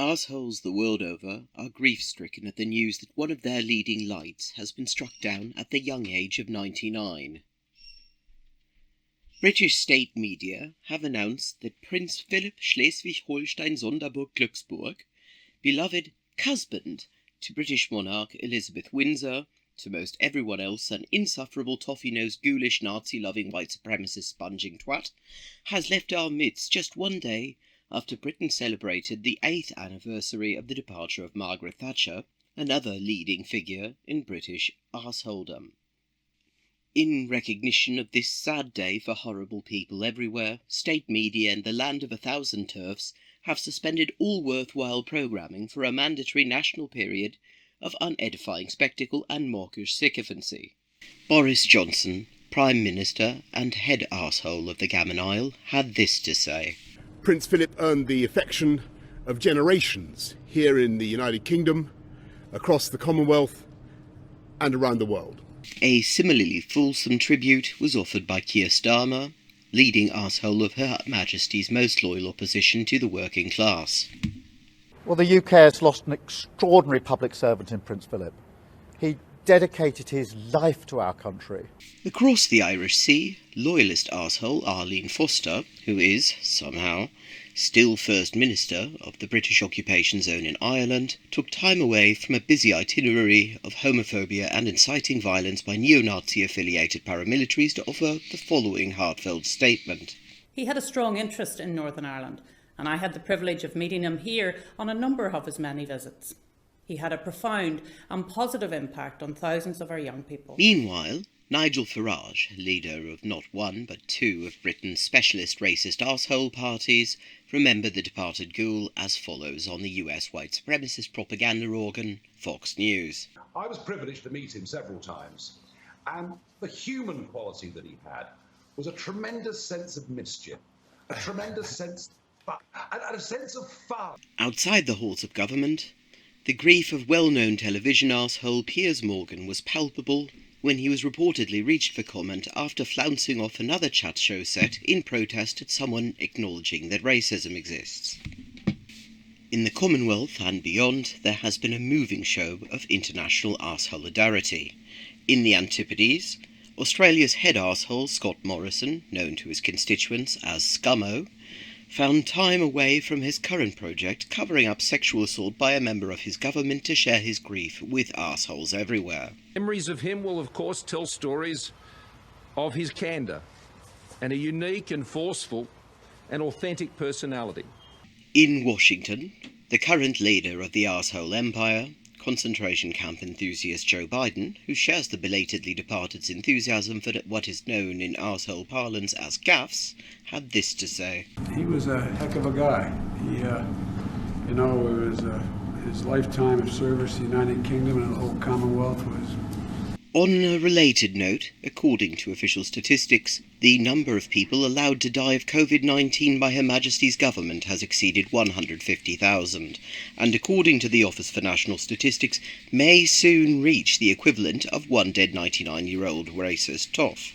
Arseholes the world over are grief-stricken at the news that one of their leading lights has been struck down at the young age of 99. British state media have announced that Prince Philip Schleswig-Holstein-Sonderburg-Glücksburg, beloved husband to British monarch Elizabeth Windsor, to most everyone else an insufferable toffee-nosed ghoulish Nazi-loving white supremacist sponging twat, has left our midst just one day after Britain celebrated the 8th anniversary of the departure of Margaret Thatcher, another leading figure in British arseholedom. In recognition of this sad day for horrible people everywhere, state media and the land of 1,000 turfs have suspended all worthwhile programming for a mandatory national period of unedifying spectacle and mawkish sycophancy. Boris Johnson, Prime Minister and head arsehole of the Gammon Isle, had this to say. Prince Philip earned the affection of generations here in the United Kingdom, across the Commonwealth and around the world. A similarly fulsome tribute was offered by Keir Starmer, leading arsehole of Her Majesty's most loyal opposition to the working class. Well, the UK has lost an extraordinary public servant in Prince Philip. He dedicated his life to our country. Across the Irish Sea, loyalist arsehole Arlene Foster, who is, somehow, still First Minister of the British occupation zone in Ireland, took time away from a busy itinerary of homophobia and inciting violence by neo-Nazi-affiliated paramilitaries to offer the following heartfelt statement. He had a strong interest in Northern Ireland, and I had the privilege of meeting him here on a number of his many visits. He had a profound and positive impact on thousands of our young people. Meanwhile, Nigel Farage, leader of not one but two of Britain's specialist racist arsehole parties, remembered the departed ghoul as follows on the US white supremacist propaganda organ Fox News. I was privileged to meet him several times, and the human quality that he had was a tremendous sense of mischief, a tremendous sense of fun, and a sense of fun. Outside the halls of government, the grief of well-known television arsehole Piers Morgan was palpable when he was reportedly reached for comment after flouncing off another chat show set in protest at someone acknowledging that racism exists. In the Commonwealth and beyond, there has been a moving show of international arseholarity. In the Antipodes, Australia's head arsehole Scott Morrison, known to his constituents as Scummo, found time away from his current project covering up sexual assault by a member of his government to share his grief with arseholes everywhere. Memories of him will of course tell stories of his candour and a unique and forceful and authentic personality. In Washington, the current leader of the arsehole empire, concentration camp enthusiast Joe Biden, who shares the belatedly departed's enthusiasm for what is known in arsehole parlance as gaffes, had this to say. He was a heck of a guy. It was his lifetime of service to the United Kingdom and the whole Commonwealth was... On a related note, according to official statistics, the number of people allowed to die of COVID-19 by Her Majesty's government has exceeded 150,000, and according to the Office for National Statistics, may soon reach the equivalent of one dead 99-year-old racist toff.